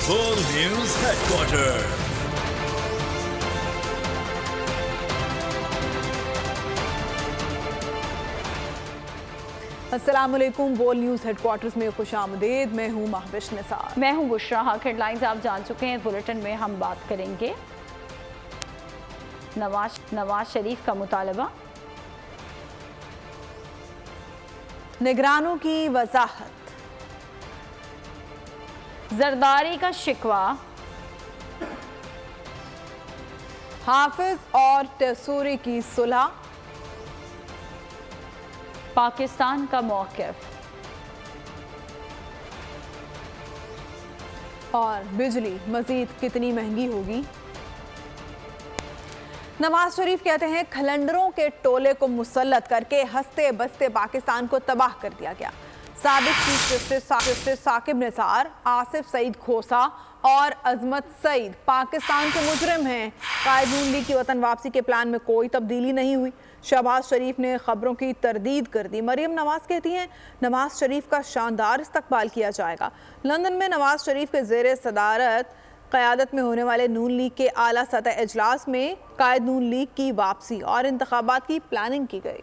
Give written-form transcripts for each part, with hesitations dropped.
Full News Headquarters. अस्सलामुअलैकुम। बोल news headquarters में खुशामदीद। मैं हूँ महविश निसार। मैं हूँ बुशरा। हक हेडलाइंस आप जान चुके हैं। बुलेटिन में हम बात करेंगे नवाज शरीफ का मुतालबा, निगरानों की वजाहत, जरदारी का शिकवा, हाफिज और तसूरी की सुलह, पाकिस्तान का मौक़िफ़ और बिजली मजीद कितनी महंगी होगी। नवाज शरीफ कहते हैं खलंडरों के टोले को मुसल्लत करके हंसते बसते पाकिस्तान को तबाह कर दिया गया। साबिक चीफ जस्टिस साकिब निसार, आसिफ सईद खोसा और अजमत सईद पाकिस्तान के मुजरिम हैं। कायद नून लीग की वतन वापसी के प्लान में कोई तब्दीली नहीं हुई। शहबाज शरीफ ने खबरों की तरदीद कर दी। मरियम नवाज कहती हैं नवाज शरीफ का शानदार इस्तकबाल किया जाएगा। लंदन में नवाज शरीफ के ज़ेरे सदारत क़यादत में होने वाले नून लीग के आला सतह इजलास में कायद नून लीग की वापसी और इंतखाबात की प्लानिंग की गई।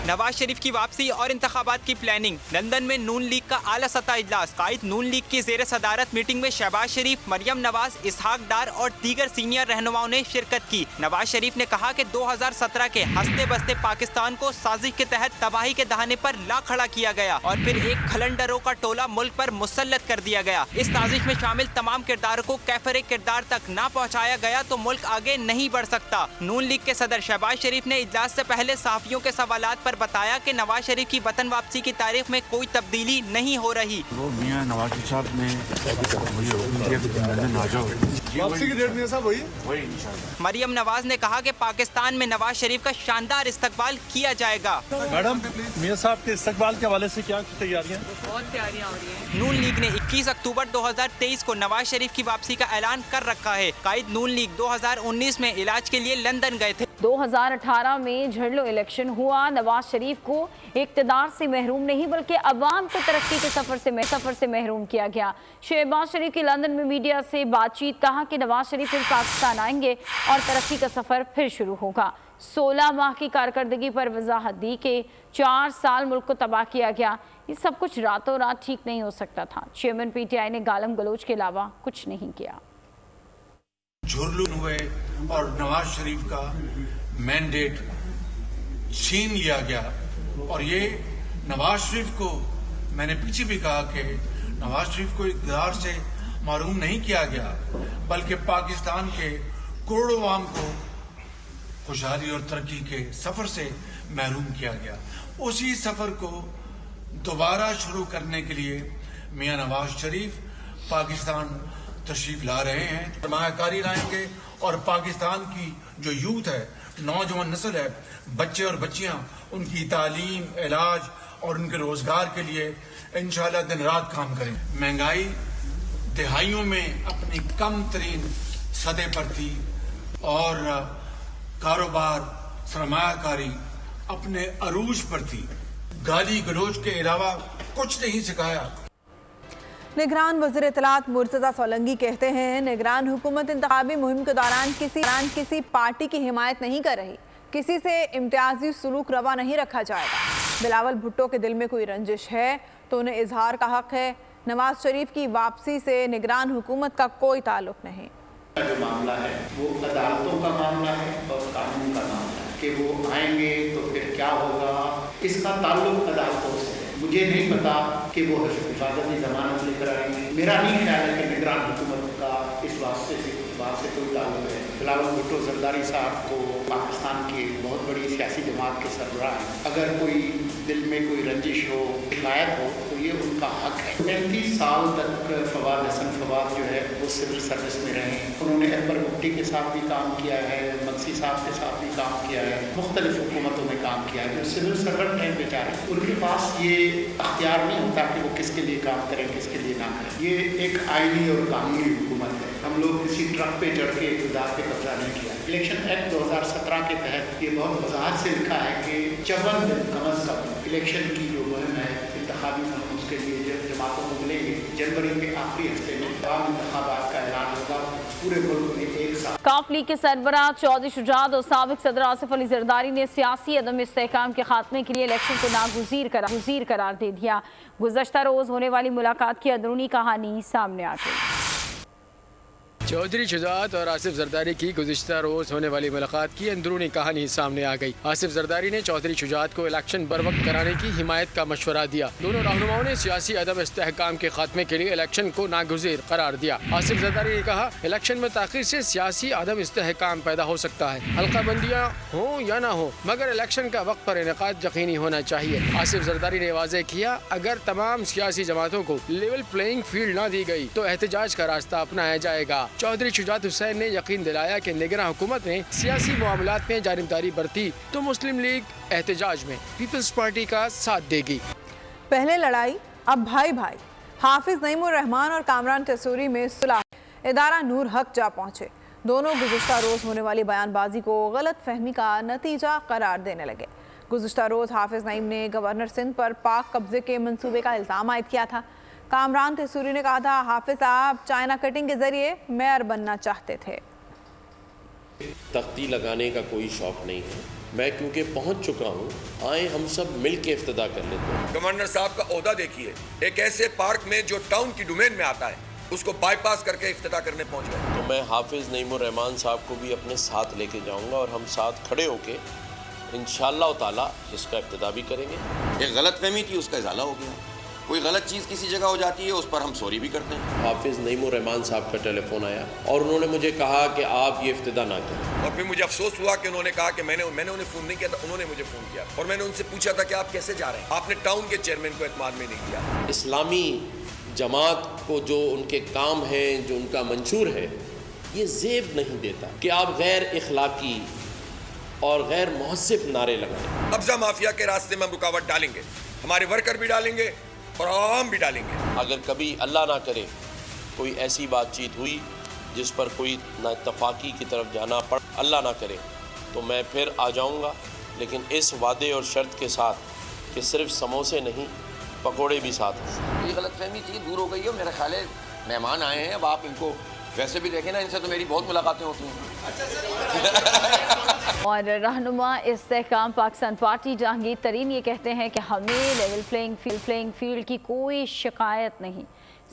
नवाज शरीफ की वापसी और इंतखाबात की प्लानिंग। लंदन में नून लीग का आला सतह इजलास। कायद नून लीग की ज़ेर सदारत मीटिंग में शहबाज शरीफ, मरियम नवाज, इसहाक डार और दीगर सीनियर रहनुमाओं ने शिरकत की। नवाज शरीफ ने कहा कि 2017 के हंसते बसते पाकिस्तान को साजिश के तहत तबाही के दहाने पर ला खड़ा किया गया और फिर एक खलंडरों का टोला मुल्क पर मुसल्लत कर दिया गया। इस साजिश में शामिल तमाम किरदारों को कैफरे किरदार तक ना पहुँचाया गया तो मुल्क आगे नहीं बढ़ सकता। नून लीग के सदर शहबाज शरीफ ने इजलास से पहले सहाफियों के सवालात पर बताया कि नवाज शरीफ की वतन वापसी की तारीख में कोई तब्दीली नहीं हो रही। वो मियां नवाज शरीफ साहब ने मुझे हुक्म दिया कि लंदन आ जाओ। वापसी की डेट मियां साहब वही इंशाल्लाह। मरियम नवाज ने कहा कि पाकिस्तान में नवाज शरीफ का शानदार इस्तकबाल किया जाएगा। मैडम, मियां साहब के इस्तकबाल के हवाले से क्या तैयारियां? बहुत तैयारियां हो रही हैं। नून लीग ने 21 अक्टूबर 2023 को नवाज शरीफ की वापसी का ऐलान कर रखा है। कायद नून लीग 2019 में इलाज के लिए लंदन गए थे। 2018 में झड़लो इलेक्शन हुआ। नवाज शरीफ को इक़्तिदार से महरूम नहीं बल्कि अवाम को तरक्की के सफ़र से महरूम किया गया। शहबाज शरीफ की लंदन में मीडिया से बातचीत, कहा कि नवाज शरीफ फिर पाकिस्तान आएंगे और तरक्की का सफ़र फिर शुरू होगा। 16 माह की कारकर्दगी पर वजाहत दी कि 4 साल मुल्क को तबाह किया गया। ये सब कुछ रातों रात ठीक नहीं हो सकता था। चेयरमैन PTI ने गालम गलोच के अलावा कुछ नहीं किया। झुरलून हुए और नवाज शरीफ का मैंडेट छीन लिया गया और ये नवाज शरीफ को, मैंने पीछे भी कहा कि नवाज शरीफ को इक़्तिदार से महरूम नहीं किया गया बल्कि पाकिस्तान के करोड़ों आवाम को खुशहाली और तरक्की के सफर से महरूम किया गया। उसी सफर को दोबारा शुरू करने के लिए मियां नवाज शरीफ पाकिस्तान तशरीफ ला रहे हैं। सरमायाकारी लाएंगे और पाकिस्तान की जो यूथ है, नौजवान नस्ल है, बच्चे और बच्चियां, उनकी तालीम, इलाज और उनके रोजगार के लिए इंशाल्लाह दिन रात काम करें। महंगाई दिहाइयों में अपनी कम तरीन सतह पर थी और कारोबार, सरमायाकारी अपने अरूज पर थी। गाली गलोच के अलावा कुछ नहीं सिखाया। निगरान वज़ीर इत्तलात मुर्तज़ा सोलंकी कहते हैं निगरान हुकूमत इंतखाबी मुहिम के दौरान किसी पार्टी की हिमायत नहीं कर रही। किसी से इम्तियाजी सलूक रवा नहीं रखा जाएगा। बिलावल भुट्टो के दिल में कोई रंजिश है तो उन्हें इजहार का हक है। नवाज शरीफ की वापसी से निगरान हुकूमत का कोई ताल्लुक नहीं। जो मामला है वो अदालतों का मामला है और कानून का मामला है कि वो आएंगे तो फिर क्या होगा, इसका ताल्लुक अदालतों से है। मुझे नहीं पता कि वो हिफाजती जमानत लेकर आएंगे। मेरा नहीं ख्याल है कि निगरान हुकूमत का इस वास्ते से बात से कोई ताल्लुक है। बिलावल भुट्टो जरदारी साहब को पाकिस्तान की बहुत बड़ी सियासी जमात के सरबराह हैं। अगर कोई दिल में कोई रंजिश हो, शिकायत हो तो ये उनका हक है। 35 साल तक फवाद हसन फवाद जो है वो सिविल सर्विस में रहे। उन्होंने अकबर भुट्टी के साथ भी काम किया है, मक्सी साहब के साथ भी काम किया है, मुख्तलिफ हुकूमतों में काम किया है। जो सिविल सर्वेंट हैं बेचारे, उनके पास ये अख्तियार नहीं होता कि वो किसके लिए काम करें, किसके लिए ना करें। ये एक आईनी और कानूनी हुकूमत है। हम लोग किसी ट्रक पे चढ़ के इक़्तिदार पे कब्जा नहीं किया। इलेक्शन एक्ट 2017 के तहत ये बहुत वजाहत से लिखा है कि 54 दिन कम अज़ कम इलेक्शन की जो मुहिम है इंतखाबी मुहिम, उसके लिए जमात हाथों को मिलेंगे। जनवरी के आखिरी हफ्ते में आम इंतखाबात का ऐलान होगा पूरे मुल्क में एक साथ। काफ लीग के सरबराह चौधरी शुजात और साबिक सदर आसिफ अली जरदारी ने सियासी अदम इस्तेहकाम के खात्मे के लिए इलेक्शन को नागुज़ीर करार दे दिया। गुज़श्ता रोज़ होने वाली मुलाकात की अंदरूनी कहानी सामने आ गई। चौधरी शुजात और आसिफ जरदारी की गुज़िश्ता रोज़ होने वाली मुलाकात की अंदरूनी कहानी सामने आ गई। आसिफ जरदारी ने चौधरी शुजात को इलेक्शन बरवक्त कराने की हिमायत का मशवरा दिया। दोनों रहनुमाओं ने सियासी अदम इस्तेहकाम के खात्मे के लिए इलेक्शन को नागुज़ीर करार दिया। आसिफ जरदारी ने कहा, इलेक्शन में ताख़ीर से सियासी अदम इस्तेहकाम पैदा हो सकता है। हल्का बंदियाँ हों या ना हो, मगर इलेक्शन का वक्त पर इनेकाद यकीनी होना चाहिए। आसिफ जरदारी ने वाज़ेह किया, अगर तमाम सियासी जमातों को लेवल प्लेइंग फील्ड न दी गई तो एहतजाज का रास्ता अपनाया जाएगा। चौधरी शुजात हुसैन ने यकीन दिलाया कि निगरान हुकूमत ने सियासी मामलात में जानिबदारी बरती तो मुस्लिम लीग एहतजाज में पीपल्स पार्टी का साथ देगी। पहले लड़ाई अब भाई भाई। हाफिज नईमुर रहमान और कामरान तसूरी में सुलह। इदारा नूर हक जा पहुंचे। दोनों गुज़िश्ता रोज़ होने वाली बयानबाजी को गलत फहमी का नतीजा करार देने लगे। गुज़िश्ता रोज़ हाफिज नईम ने गवर्नर सिंध पर पाक कब्जे के मंसूबे का इल्ज़ाम आयद किया था। कामरान तसूरी ने कहा था, हाफिज साहब चाइना कटिंग के जरिए मेयर बनना चाहते थे। तख्ती लगाने का कोई शौक नहीं है, मैं क्योंकि पहुंच चुका हूं, आए हम सब मिल के इफ्तिदा कर लेते हैं। गवर्नर साहब का ओहदा देखिए, एक ऐसे पार्क में जो टाउन की डोमेन में आता है उसको बाईपास करके इफ्तिदा करने पहुंच गए। तो मैं हाफिज नईमुर रहमान साहब को भी अपने साथ लेके जाऊंगा और हम साथ खड़े होके इंशाअल्लाह ताला इसका इफ्तिदा भी करेंगे। एक गलतफहमी थी, उसका इजाला हो गया। कोई गलत चीज़ किसी जगह हो जाती है, उस पर हम सॉरी भी करते हैं। हाफिज नईमुर रहमान साहब का टेलीफोन आया और उन्होंने मुझे कहा कि आप ये इफ्तिदा ना करें। और फिर मुझे अफसोस हुआ कि उन्होंने कहा कि मैंने उन्हें फ़ोन नहीं किया था, उन्होंने मुझे फ़ोन किया और मैंने उनसे पूछा था कि आप कैसे जा रहे हैं। आपने टाउन के चेयरमैन को एतमाद में नहीं किया। इस्लामी जमात को जो उनके काम हैं, जो उनका मंशूर है, ये ज़ेब नहीं देता कि आप गैर इखलाकी और गैर मुहस्सिब नारे लगाएं। कब्जा माफिया के रास्ते में हम रुकावट डालेंगे, हमारे वर्कर भी डालेंगे और आवाम भी डालेंगे। अगर कभी अल्लाह ना करे कोई ऐसी बातचीत हुई जिस पर कोई नाइत्तफाकी की तरफ जाना पड़, अल्लाह ना करे, तो मैं फिर आ जाऊंगा, लेकिन इस वादे और शर्त के साथ कि सिर्फ समोसे नहीं पकोड़े भी साथ हैं। ये गलतफहमी थी, दूर हो गई है। मेरा ख्याल है मेहमान आए हैं, अब आप इनको वैसे भी देखें ना, इनसे तो मेरी बहुत मुलाकातें होती हैं। और रहनुमा इस्तेहकाम पाकिस्तान पार्टी जहांगीर तरीन ये कहते हैं कि हमें लेवल प्लेइंग फील्ड की कोई शिकायत नहीं,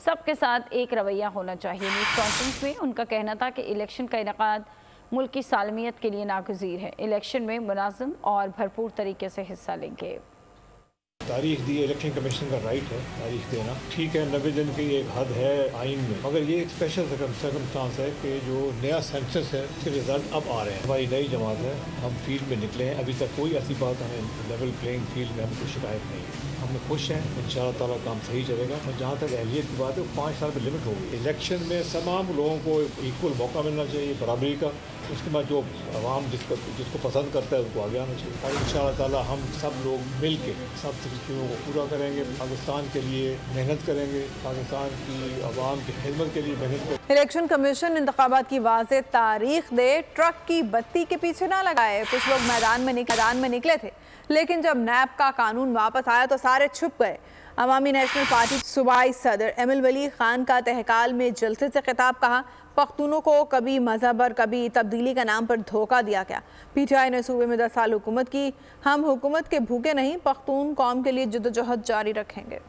सबके साथ एक रवैया होना चाहिए। न्यूज़ कॉन्फ्रेंस में उनका कहना था कि इलेक्शन का इनेकाद मुल्क की सालमियत के लिए नागुज़ीर है। इलेक्शन में मुनाज़िम और भरपूर तरीके से हिस्सा लेंगे। तारीख दी, इलेक्शन कमीशन का राइट है तारीख देना, ठीक है। 90 दिन की एक हद है आइन में, मगर ये एक स्पेशल सर्कमस्टांस है कि जो नया सेंसस है उसके रिजल्ट अब आ रहे हैं। हमारी नई जमात है, हम फील्ड में निकले हैं, अभी तक कोई ऐसी बात हमें लेवल प्लेइंग फील्ड में हमको शिकायत नहीं है। हम खुश हैं, इंशाअल्लाह ताला काम सही चलेगा। और जहाँ तक अहलियत की बात है, 5 साल पर लिमिट होगी। इलेक्शन में तमाम लोगों को इक्वल मौका मिलना चाहिए, बराबरी का। उसके बाद जो आवाम जिसको पसंद करता है उसको आगे आना चाहिए। और इंशाअल्लाह ताला हम सब लोग मिल के सब चीज़ों को पूरा करेंगे, पाकिस्तान के लिए मेहनत करेंगे, पाकिस्तान की आवाम की खिदमत के लिए मेहनत करेंगे। इलेक्शन कमीशन इंतखाबात की वाज़ेह तारीख दे, ट्रक की बत्ती के पीछे ना लगाए। कुछ लोग मैदान में निकले थे, लेकिन जब नैब का कानून वापस आया तो सारे छुप गए। अवामी नेशनल पार्टी सूबाई सदर एमिल वली खान का तहकाल में जलसे से खिताब कहा, पख्तूनों को कभी मजहब और कभी तब्दीली का नाम पर धोखा दिया गया। PTI ने सूबे में 10 साल हुकूमत की, हम हुकूमत के भूखे नहीं, पख्तून कौम के लिए जद्दोजहद जारी रखेंगे।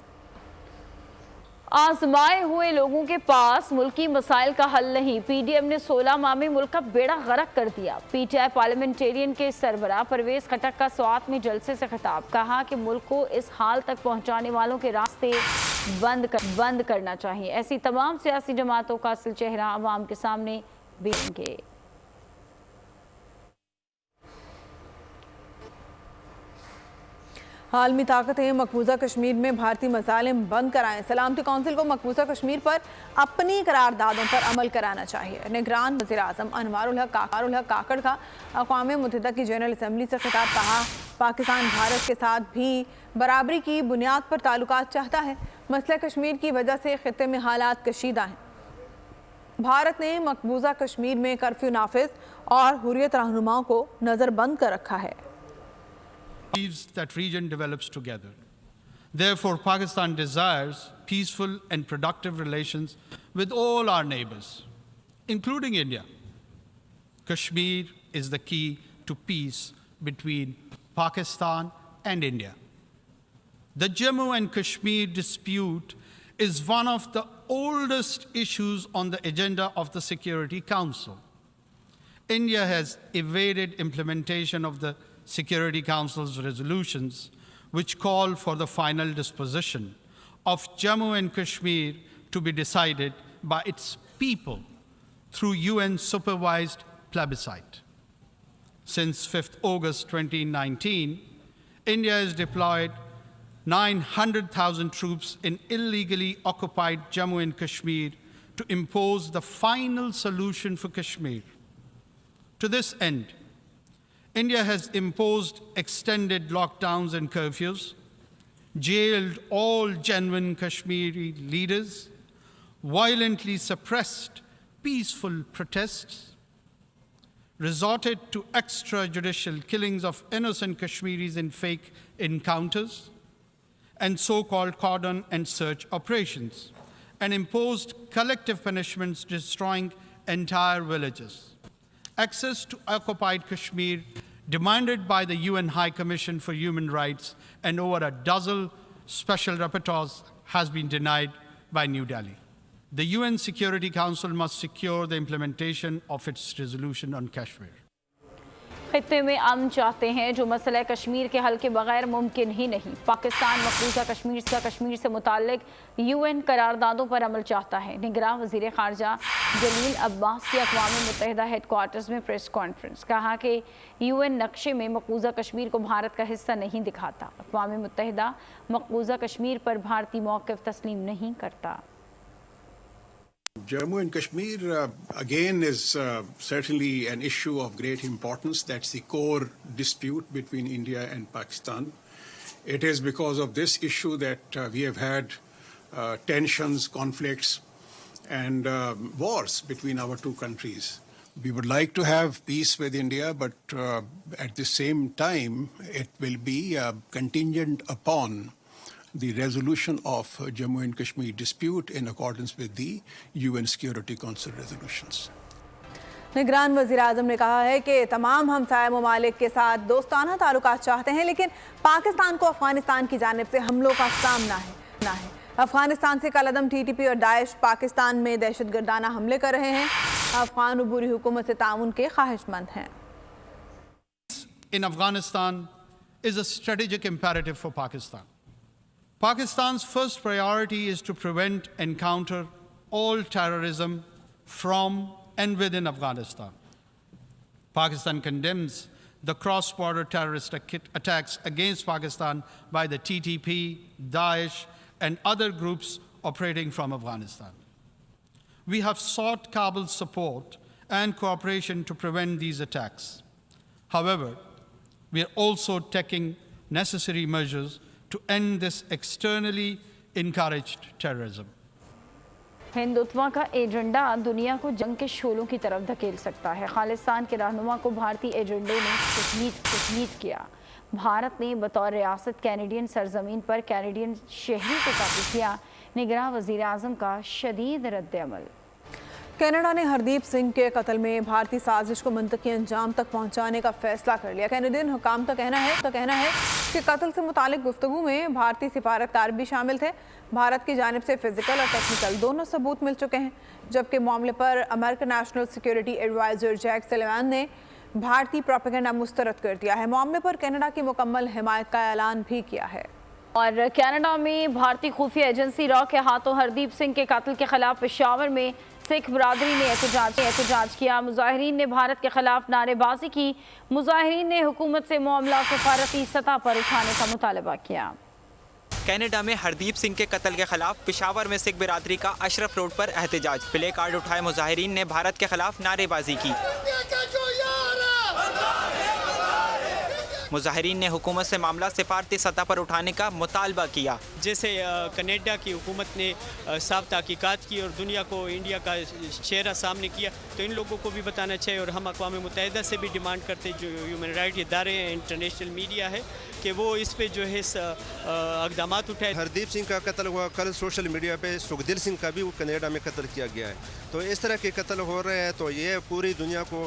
आजमाए हुए लोगों के पास मुल्की मसाइल का हल नहीं, PDM ने 16 माह में मुल्क का बेड़ा गर्क कर दिया। PTI पार्लियामेंटेरियन के सरबराह परवेज खटक का स्वात में जलसे से खिताब, कहा कि मुल्क को इस हाल तक पहुंचाने वालों के रास्ते बंद करना चाहिए। ऐसी तमाम सियासी जमातों का असल चेहरा आवाम के सामने बिखेरेंगे। आलमी ताकतें मकबूजा कश्मीर में भारतीय मसालिम बंद कराएं। सलामती कौंसिल को मकबूजा कश्मीर पर अपनी करारदादों पर अमल कराना चाहिए। निगरान वज़ीर आज़म अनवारुल हक काकड़ का अक़वाम मुत्तहिदा की जनरल असम्बली से खिताब, कहा पाकिस्तान भारत के साथ भी बराबरी की बुनियाद पर ताल्लुकात चाहता है। मसला कश्मीर की वजह से खित्ते में हालात कशीदा हैं। भारत ने मकबूजा कश्मीर में कर्फ्यू नाफिज और हुर्रियत रहनुमाओं को नज़रबंद कर रखा है। That region develops together. Therefore, Pakistan desires peaceful and productive relations with all our neighbors, including India. Kashmir is the key to peace between Pakistan and India. The Jammu and Kashmir dispute is one of the oldest issues on the agenda of the Security Council. India has evaded implementation of the Security Council's resolutions, which call for the final disposition of Jammu and Kashmir to be decided by its people through UN-supervised plebiscite. Since 5th August 2019, India has deployed 900,000 troops in illegally occupied Jammu and Kashmir to impose the final solution for Kashmir. To this end, India has imposed extended lockdowns and curfews, jailed all genuine Kashmiri leaders, violently suppressed peaceful protests, resorted to extrajudicial killings of innocent Kashmiris in fake encounters, and so-called cordon and search operations, and imposed collective punishments destroying entire villages. Access to occupied Kashmir, demanded by the UN High Commission for Human Rights and over a dozen special rapporteurs, has been denied by New Delhi. The UN Security Council must secure the implementation of its resolution on Kashmir. खित्ते में अमन चाहते हैं जो मसला कश्मीर के हल के बगैर मुमकिन ही नहीं। पाकिस्तान मकबूजा कश्मीर से मुताल्लिक UN करारदादों पर अमल चाहता है। निगरान वज़ीर ख़ारजा जलील अब्बास की अक़वाम मुत्तहिदा हेडक्वार्टर्स में प्रेस कॉन्फ्रेंस, कहा कि UN नक्शे में मकबूजा कश्मीर को भारत का हिस्सा नहीं दिखाता। अक़वाम मुत्तहिदा मकबूजा कश्मीर पर भारतीय मौक़िफ़ तस्लीम नहीं करता। Jammu and Kashmir, again, is certainly an issue of great importance. That's the core dispute between India and Pakistan. It is because of this issue that we have had tensions, conflicts, and wars between our two countries. We would like to have peace with India, but at the same time, it will be contingent upon the resolution of Jammu and Kashmir dispute in accordance with the UN Security Council resolutions. निगरान वज़ीर आज़म ने कहा है कि तमाम हमसाया ममालिक के साथ दोस्ताना ताल्लुकात चाहते हैं, लेकिन पाकिस्तान को अफगानिस्तान की जानिब से हमलों का सामना है। अफगानिस्तान से कलअदम TTP और दाइश पाकिस्तान में दहशतगर्दाना हमले कर रहे हैं। अफगान अबूरी हुकूमत से ताउन के ख्वाहिशमंद हैं। In Afghanistan is a strategic imperative for Pakistan. Pakistan's first priority is to prevent and counter all terrorism from and within Afghanistan. Pakistan condemns the cross-border terrorist attacks against Pakistan by the TTP, Daesh, and other groups operating from Afghanistan. We have sought Kabul's support and cooperation to prevent these attacks. However, we are also taking necessary measures to end this externally encouraged terrorism. Hindutva का agenda दुनिया को जंग के शोलों की तरफ धकेल सकता है। खालिस्तान के रहनुमा को भारतीय एजेंडे ने तस्लीम किया। भारत ने बतौर रियासत कैनेडियन सरजमीन पर कैनेडियन शहरी को काबू किया। निगरान वज़ीर आज़म का शदीद रद्द-ए-अमल। कनाडा ने हरदीप सिंह के कत्ल में भारतीय साजिश को मंतकी अंजाम तक पहुंचाने का फैसला कर लिया। कैनेडियन हुकाम का कहना है कि कत्ल से मुतालिक गुफ्तगू में भारतीय सिफारतकार भी शामिल थे। भारत की जानिब से फिजिकल और टेक्निकल दोनों सबूत मिल चुके हैं, जबकि मामले पर American national security adviser Jake Sullivan ने भारतीय प्रोपेगेंडा मुस्तरद कर दिया है। मामले पर कनाडा की मुकम्मल हिमायत का ऐलान भी किया है। और कनाडा में भारतीय खुफिया एजेंसी रॉ के हाथों हरदीप सिंह के कत्ल के खिलाफ पेशावर में सिख बरादरी ने एहतजाज किया। मुजाहिरीन ने भारत के खिलाफ नारेबाजी की। मुजाहिरीन ने हुकूमत से मामला सफारती सतह पर उठाने का मुतालबा किया। कनाडा में हरदीप सिंह के कत्ल के खिलाफ पेशावर में सिख बिरादरी का अशरफ रोड पर एहतजाज। प्ले कार्ड उठाए मुजाहिरीन ने भारत के खिलाफ नारेबाजी की। मुजाहिरीन ने हुकूमत से मामला सिफारती सतह पर उठाने का मुतालबा किया। जैसे कनाडा की हुकूमत ने साफ तहकीकात की और दुनिया को इंडिया का चेहरा सामने किया, तो इन लोगों को भी बताना चाहिए। और हम अक़वाम मुत्तहिदा से भी डिमांड करते, जो ह्यूमन राइट इदारे हैं, इंटरनेशनल मीडिया है, कि वो इस पे जो है इक़दाम उठाए। हरदीप सिंह का कत्ल हुआ, कल सोशल मीडिया पे सुखदिल सिंह का भी कनाडा में कत्ल किया गया है। तो इस तरह के कत्ल हो रहे हैं तो ये पूरी दुनिया को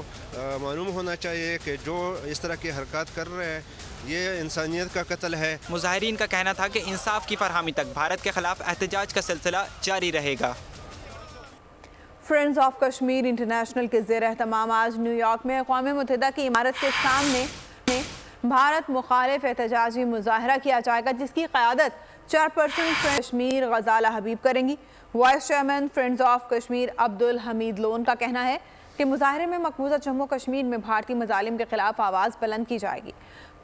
मालूम होना चाहिए कि जो इस तरह की हरकत कर रहे हैं ये इंसानियत का कत्ल है। मुजाहिरीन का कहना था कि इंसाफ की फरहमी तक भारत के खिलाफ एहतजाज का सिलसिला जारी रहेगा। फ्रेंड्स ऑफ कश्मीर इंटरनेशनल के ज़ेर एहतमाम आज न्यूयॉर्क में अक़वाम मुत्तहिदा की इमारत के सामने भारत मुखालिफ एहतजाजी मुजाहरा किया जाएगा, जिसकी क़यादत चेयरपर्सन कश्मीर गजाला हबीब करेंगी। Vice chairman friends of Kashmir Abdul Hamid loan का कहना है कि मुजाहरे में मकबूजा जम्मू कश्मीर में भारतीय मजालिम के खिलाफ आवाज़ बुलंद की जाएगी।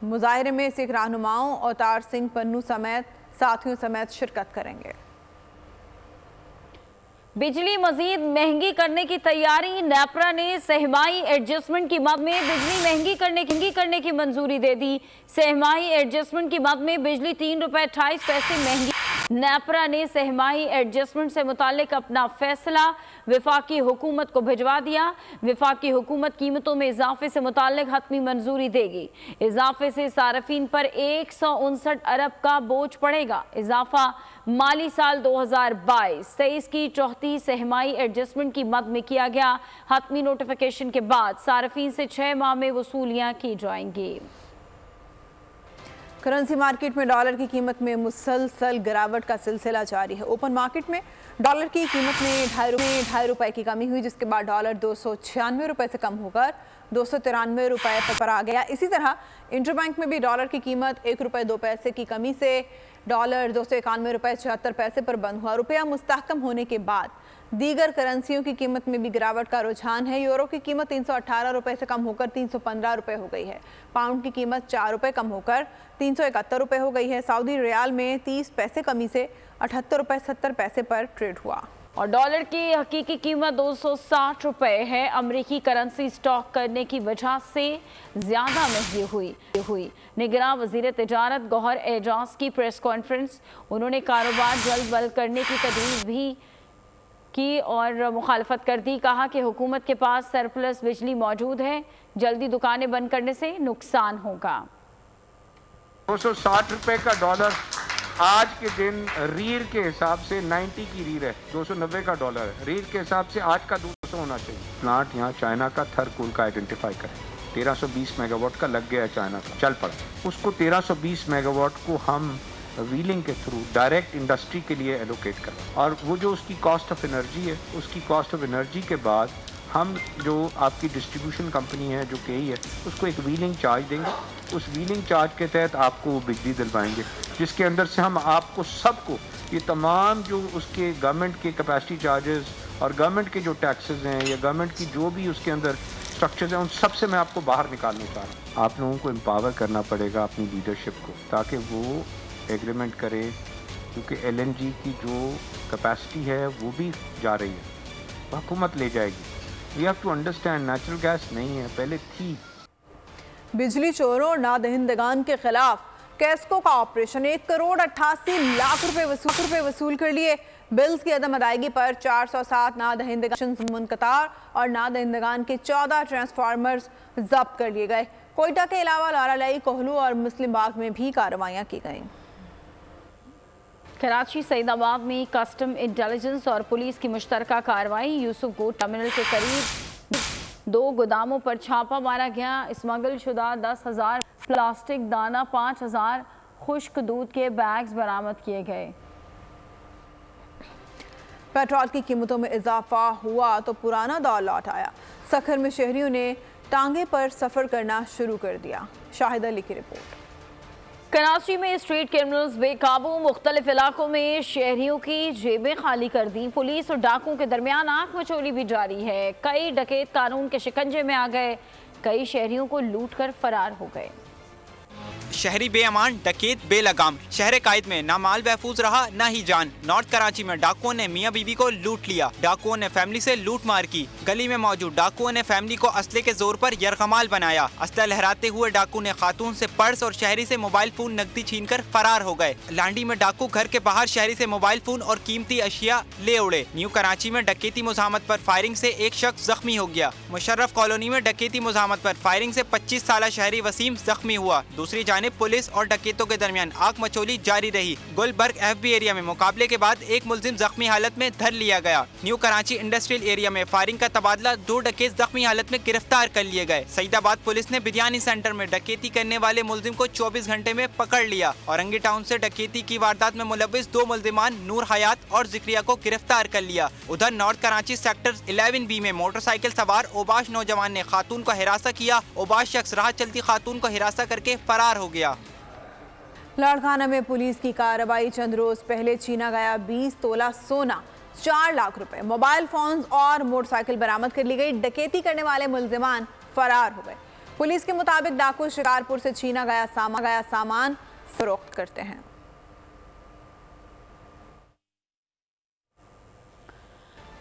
मुजाहरे में सिख रहनुमाओं अवतार सिंह पन्नू समेत साथियों समेत शिरकत करेंगे। बिजली मजीद महंगी करने की तैयारी, नेपरा ने सहमाही एडजस्टमेंट की मद में बिजली महंगी करने की मंजूरी दे दी। सहमाही एडजस्टमेंट की मद में बिजली ₹3.28 महंगी। नेपरा ने सहमाही एडजस्टमेंट से मुतालिक अपना फैसला वफाकी हुकूमत को भिजवा दिया। वफाकी हुकूमत कीमतों में इजाफे से मुतालिक हतमी मंजूरी देगी। इजाफे से सार्फिन पर 159 अरब का बोझ पड़ेगा। इजाफा माली साल 2022-23 की चौथी सहमाही एडजस्टमेंट की मद में किया गया। हतमी नोटिफिकेशन के बाद सार्फिन से 6 माह में वसूलियाँ की जाएंगी। करेंसी मार्केट में डॉलर की कीमत में मुसलसल गिरावट का सिलसिला जारी है। ओपन मार्केट में डॉलर की कीमत में ₹2.5 की कमी हुई, जिसके बाद डॉलर ₹296 से कम होकर ₹293 पर आ गया। इसी तरह इंटरबैंक में भी डॉलर की कीमत ₹1.02 की कमी से डॉलर ₹291.76 पर बंद हुआ। रुपया मुस्तहकम होने के बाद दीगर करेंसियों की कीमत में भी गिरावट का रुझान है। यूरो की कीमत ₹318 से कम होकर ₹315 हो गई है। पाउंड की कीमत ₹4 कम होकर ₹371 हो गई है। सऊदी रियाल में 30 पैसे कमी से ₹78.70 पर ट्रेड हुआ। और डॉलर की हकीकी कीमत ₹260 है। अमेरिकी करेंसी स्टॉक करने की वजह से ज़्यादा महंगी हुई। निगरां वज़ीर तिजारत गौहर एजाज की प्रेस कॉन्फ्रेंस, उन्होंने कारोबार जल्द बंद करने की तजवीज़ भी की और मुखालफत कर दी। कहा कि हुकूमत के पास सरप्लस बिजली मौजूद है, जल्दी दुकानें बंद करने से नुकसान होगा। ₹260 का डॉलर आज के दिन रील के हिसाब से 90 की रील है, 290 का डॉलर है। रील के हिसाब से आज का 200 होना चाहिए। प्लांट यहाँ चाइना का थरकूल का आइडेंटिफाई करें, 1320 मेगावाट का लग गया है चाइना का, चल पड़ा। उसको 1320 मेगावाट को हम व्हीलिंग के थ्रू डायरेक्ट इंडस्ट्री के लिए एलोकेट करें और वो जो उसकी कॉस्ट ऑफ एनर्जी है, उसकी कॉस्ट ऑफ एनर्जी के बाद हम जो आपकी डिस्ट्रीब्यूशन कंपनी है जो KE है उसको एक व्हीलिंग चार्ज देंगे। उस व्हीलिंग चार्ज के तहत आपको वो बिजली दिलवाएंगे, जिसके अंदर से हम आपको सबको ये तमाम जो उसके गवर्नमेंट के कैपेसिटी चार्जेस और गवर्नमेंट के जो टैक्सेस हैं या गवर्नमेंट की जो भी उसके अंदर स्ट्रक्चर्स हैं, उन सब से मैं आपको बाहर निकालना चाह रहा हूँ। आप लोगों को एम्पावर करना पड़ेगा अपनी लीडरशिप को, ताकि वो एग्रीमेंट करे, क्योंकि LNG की जो कैपेसिटी है वो भी जा रही है, हुकूमत ले जाएगी। We have to understand natural gas नहीं है, पहले थी। बिजली चोरों और नादहिंदगान के खिलाफ कैस्को का ऑपरेशन 1,88,00,000 रुपए वसूल कर लिए। बिल्स की अदम अदायगी पर 407 नादहिंदगान मुनक़तार और नादहिंदगान के 14 ट्रांसफार्मर्स जब्त कर लिए गए। कोयटा के अलावा लारालाई, कोहलू और मुस्लिम बाग में भी कार्रवाइयाँ की गईं। कराची सईदाबाद में कस्टम इंटेलिजेंस और पुलिस की मुश्तरका कार्रवाई। यूसुफगोट टर्मिनल के करीब 2 गोदामों पर छापा मारा गया। स्मगल शुदा 10,000 प्लास्टिक दाना, 5,000 खुश्क दूध के बैग्स बरामद किए गए। पेट्रोल की कीमतों में इजाफा हुआ तो पुराना दौर लौट आया। सखर में शहरियों ने टांगे पर सफर करना शुरू कर दिया। शाहिद अली की रिपोर्ट। कराची में स्ट्रीट क्रिमिनल्स बेकाबू, मुख्तलिफ इलाकों में शहरियों की जेबें खाली कर दी। पुलिस और डाकुओं के दरमियान आंख मचोली भी जारी है। कई डकैत कानून के शिकंजे में आ गए, कई शहरियों को लूट कर फरार हो गए। शहरी बेअमान, डकैत बेलगाम। शहर कायद में ना माल महफूज रहा ना ही जान। नॉर्थ कराची में डाकुओं ने मियां बीवी को लूट लिया। डाकुओं ने फैमिली से लूट मार की। गली में मौजूद डाकुओं ने फैमिली को असले के जोर पर यरगमाल बनाया। असला लहराते हुए डाकू ने खातून से पर्स और शहरी से मोबाइल फोन नकदी छीनकर फरार हो गए। लांडी में डाकू घर के बाहर शहरी से मोबाइल फोन और कीमती अशिया ले उड़े। न्यू कराची में डकैती मुज़ाहमत पर फायरिंग से एक शख्स जख्मी हो गया। मुशर्रफ कॉलोनी में डकैती मुज़ाहमत पर फायरिंग से 25 साला शहरी वसीम जख्मी हुआ। दूसरी जानिब जानिब पुलिस और डकैतों के दरमियान आग मचोली जारी रही। गुलबर्ग FB एरिया में मुकाबले के बाद एक मुलजिम जख्मी हालत में धर लिया गया। न्यू कराची इंडस्ट्रियल एरिया में फायरिंग का तबादला, 2 डकैत जख्मी हालत में गिरफ्तार कर लिए गए। सईदाबाद पुलिस ने बिरयानी सेंटर में डकैती करने वाले मुलजिम को 24 घंटे में पकड़ लिया। औरंगी टाउन से डकैती की वारदात में मुलविस 2 मुलजिमान नूर हयात और जिक्रिया को गिरफ्तार कर लिया। उधर नॉर्थ कराची सेक्टर 11B में मोटरसाइकिल सवार ओबाश नौजवान ने खातून को हिरासत किया। ओबाश शख्स राह चलती खातून को हिरासत करके फरार हो गया। लाड़काना में पुलिस की कार्रवाई, चंद रोज पहले छीना गया 20 तोला सोना, 4 लाख रुपए, मोबाइल फोन्स और मोटरसाइकिल बरामद कर ली गई। डकैती करने वाले मुलजिमान फरार हो गए। पुलिस के मुताबिक डाकू शिकारपुर से छीना गया सामान फरोख्त करते हैं।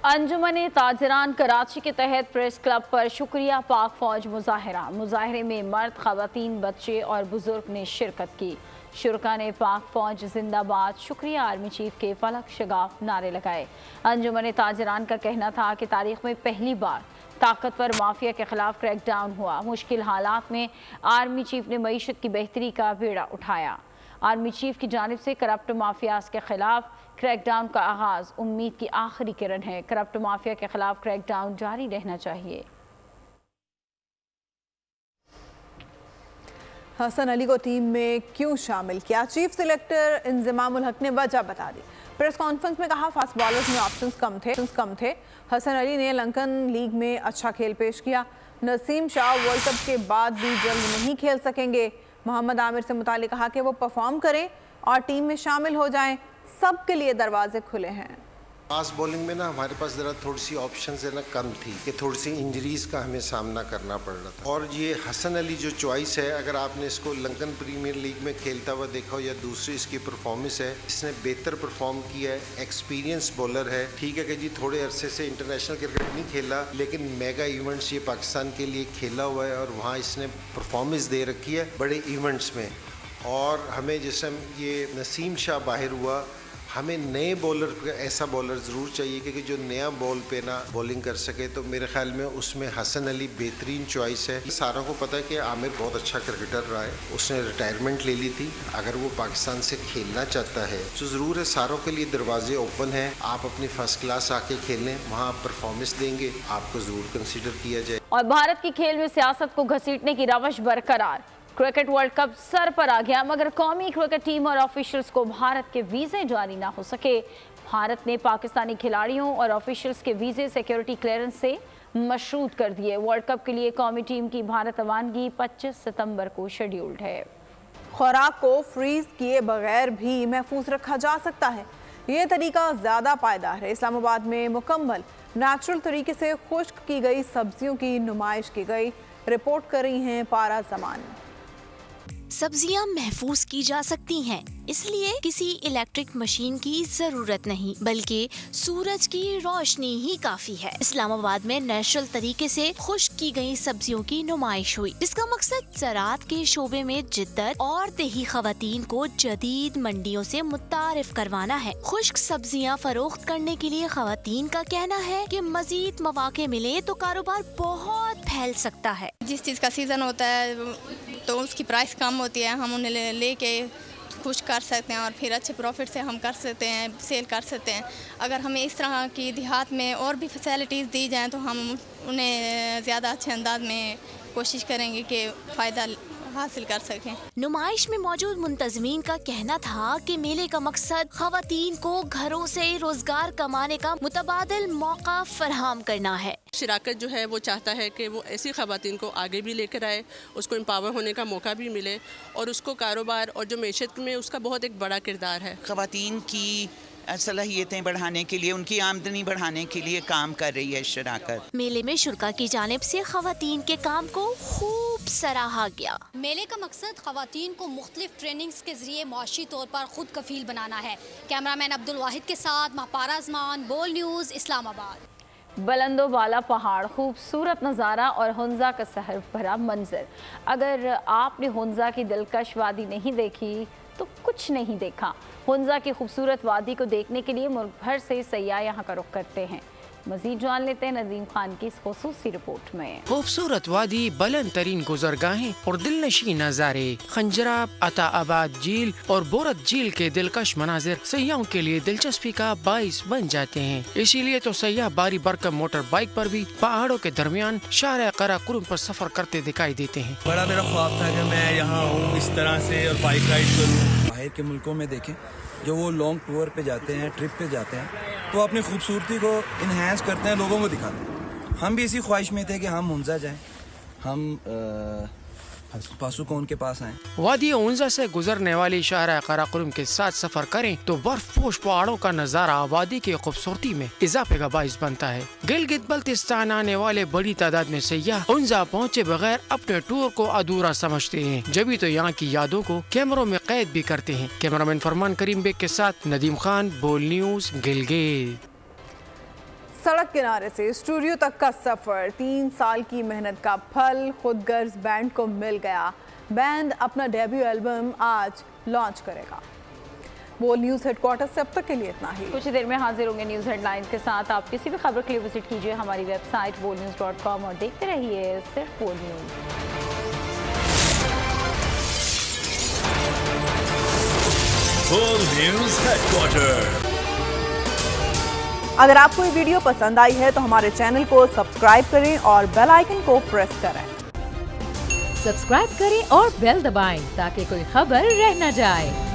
अंजुमन ताजरान कराची के तहत प्रेस क्लब पर शुक्रिया पाक फौज मुजाहरे में मर्द, खवातीन, बच्चे और बुजुर्ग ने शिरकत की। शुरका ने पाक फौज जिंदाबाद, शुक्रिया आर्मी चीफ के फलक शगाफ नारे लगाए। अंजुमन ताजरान का कहना था कि तारीख में पहली बार ताकतवर माफिया के खिलाफ क्रैकडाउन हुआ। मुश्किल हालात में आर्मी चीफ ने मईशत की बेहतरी का बीड़ा उठाया। आर्मी चीफ की जानिब से करप्ट माफियाज के खिलाफ क्रैकडाउन का आगाज उम्मीद की आखिरी किरण है। करप्ट माफिया के खिलाफ क्रैकडाउन जारी रहना चाहिए। हसन अली को टीम में क्यों शामिल किया? चीफ सिलेक्टर इंजमामुल हक ने वजह बता दी। प्रेस कॉन्फ्रेंस में कहा फास्ट बॉलर्स में ऑप्शंस कम थे। हसन अली ने लंकन लीग में अच्छा खेल पेश किया। नसीम शाह वर्ल्ड कप के बाद भी जल्द नहीं खेल सकेंगे। मोहम्मद आमिर से मुतालिक कहा कि वो परफॉर्म करें और टीम में शामिल हो जाएं। सबके लिए दरवाजे खुले हैं। फास्ट बॉलिंग में ना हमारे पास ज़रा थोड़ी सी ऑप्शंस है ना कम थी कि थोड़ी सी इंजरीज़ का हमें सामना करना पड़ रहा था। और ये हसन अली जो चॉइस है, अगर आपने इसको लंकन प्रीमियर लीग में खेलता हुआ देखा हो या दूसरी इसकी परफॉर्मेंस है, इसने बेहतर परफॉर्म किया है। एक्सपीरियंस बॉलर है। ठीक है कि जी थोड़े अरसे से इंटरनेशनल क्रिकेट नहीं खेला, लेकिन मेगा इवेंट्स ये पाकिस्तान के लिए खेला हुआ है और वहाँ इसने परफॉर्मेंस दे रखी है बड़े इवेंट्स में। और हमें जैसे ये नसीम शाह बाहर हुआ, हमें नए बॉलर, ऐसा बॉलर ज़रूर चाहिए कि जो नया बॉल पे ना बॉलिंग कर सके। तो मेरे ख्याल में उसमें हसन अली बेहतरीन चॉइस है। सारों को पता है कि आमिर बहुत अच्छा क्रिकेटर रहा है, उसने रिटायरमेंट ले ली थी। अगर वो पाकिस्तान से खेलना चाहता है तो ज़रूर है, सारों के लिए दरवाजे ओपन हैं। आप अपनी फर्स्ट क्लास आके खेलें, वहाँ आप परफॉर्मेंस देंगे, आपको ज़रूर कंसिडर किया जाए। और भारत की खेल में सियासत को घसीटने की रवश बरकरार। क्रिकेट वर्ल्ड कप सर पर आ गया, मगर कौमी क्रिकेट टीम और ऑफिशियल्स को भारत के वीज़े जारी ना हो सके। भारत ने पाकिस्तानी खिलाड़ियों और ऑफिशियल्स के वीज़े सिक्योरिटी क्लियरेंस से मशरूत कर दिए। वर्ल्ड कप के लिए कौमी टीम की भारत रवानगी 25 सितंबर को शेड्यूल्ड है। खुराक को फ्रीज किए बगैर भी महफूज रखा जा सकता है। ये तरीका ज़्यादा पायदार है। इस्लामाबाद में मुकम्मल नेचुरल तरीके से खुश्क की गई सब्जियों की नुमाइश की गई। रिपोर्ट कर रही हैं पारा जमान। सब्जियां महफूज की जा सकती हैं, इसलिए किसी इलेक्ट्रिक मशीन की जरूरत नहीं, बल्कि सूरज की रोशनी ही काफी है। इस्लामाबाद में नेचुरल तरीके से खुश्क की गई सब्जियों की नुमाइश हुई, जिसका मकसद ज़राअत के शोबे में जिद्दत और देही खवातीन को जदीद मंडियों से मुतारिफ करवाना है। खुश्क सब्जियां फरोख्त करने के लिए खवातीन का कहना है कि मजीद मौके मिले तो कारोबार बहुत फैल सकता है। जिस चीज़ का सीज़न होता है तो उसकी प्राइस कम होती है, हम उन्हें लेके खुश कर सकते हैं और फिर अच्छे प्रॉफिट से हम कर सकते हैं, सेल कर सकते हैं। अगर हमें इस तरह की देहात में और भी फैसिलिटीज़ दी जाएं तो हम उन्हें ज़्यादा अच्छे अंदाज में कोशिश करेंगे कि फ़ायदा हासिल कर सकें। नुमाइश में मौजूद मुंतज़मीन का कहना था कि मेले का मकसद खवातीन को घरों से रोजगार कमाने का मुतबादिल मौका फराहम करना है। शिराकत जो है वो चाहता है कि वो ऐसी खवातीन को आगे भी लेकर आए, उसको एम्पावर होने का मौका भी मिले और उसको कारोबार और जो मैशत में उसका बहुत एक बड़ा किरदार है। खवातीन की सलाहियतें बढ़ाने के लिए, उनकी आमदनी बढ़ाने के लिए काम कर रही है शिराकत। मेले में शुरा की जानिब से खवातीन के काम को खूब सराहा गया। मेले का मकसद खवातीन को मुख्तलिफ ट्रेनिंग्स के जरिए मुआशी तौर पर खुद कफील बनाना है। कैमरामैन अब्दुल वाहिद के साथ महपारा आजमान, बोल न्यूज़, इस्लामाबाद। बुलंदो बाला पहाड़, खूबसूरत नज़ारा और हुंजा का सहर भरा मंजर। अगर आपने हुंजा की दिलकश वादी नहीं देखी तो कुछ नहीं देखा। हुंजा की खूबसूरत वादी को देखने के लिए मुल्क भर से सयाह यहाँ का रुख करते हैं। मजीद जान लेते हैं नदीम खान की इस खुसूसी रिपोर्ट में। खूबसूरत वादी, बुलंद तरीन गुजरगाहें और दिलनशीन नज़ारे, खंजराब, अताआबाद झील और बोरत झील के दिलकश मनाजिर सयाहों के लिए दिलचस्पी का बाइस बन जाते हैं। इसीलिए तो सयाह बारी बरकम मोटर बाइक पर भी पहाड़ों के दरमियान शार कराकुरम पर सफर करते दिखाई देते हैं। बड़ा मेरा ख्वाब था कि मैं यहाँ हूँ इस तरह से और बाइक राइड करूँ। बाहर के मुल्कों में देखें जो वो लॉन्ग टूर पे जाते हैं, ट्रिप पे जाते हैं, तो अपनी खूबसूरती को इन्हेंस करते हैं, लोगों को दिखाते हैं। हम भी इसी ख्वाहिश में थे कि हम उनजा जाएं, हम पासुकोन के पास आए। वादी उनजा से गुजरने वाली शाहरा कराकुरम के साथ सफर करें तो बर्फ पोश पहाड़ों का नजारा वादी की खूबसूरती में इजाफे का बाइस बनता है। गिलगित बल्तिस्तान आने वाले बड़ी तादाद में सयाह उनजा पहुँचे बगैर अपने टूर को अधूरा समझते हैं, जब तो यहाँ की यादों को कैमरों में कैद भी करते हैं। कैमरामैन फरमान करीम बेग के साथ नदीम खान, बोल न्यूज, गिलगित। सड़क किनारे से स्टूडियो तक का सफर, 3 साल की मेहनत का फल खुदगर्ज बैंड को मिल गया। बैंड अपना डेब्यू एल्बम आज लॉन्च करेगा। बोल न्यूज हेडक्वार्टर से अब तक के लिए इतना ही। कुछ देर में हाजिर होंगे न्यूज हेडलाइंस के साथ। आप किसी भी खबर के लिए विजिट कीजिए हमारी वेबसाइट bolnews.com और देखते रहिए सिर्फ बोल न्यूज। बोल न्यूज हेडक्वार्टर। अगर आपको ये वीडियो पसंद आई है तो हमारे चैनल को सब्सक्राइब करें और बेल आइकन को प्रेस करें। सब्सक्राइब करें और बेल दबाएं ताकि कोई खबर रह न जाए।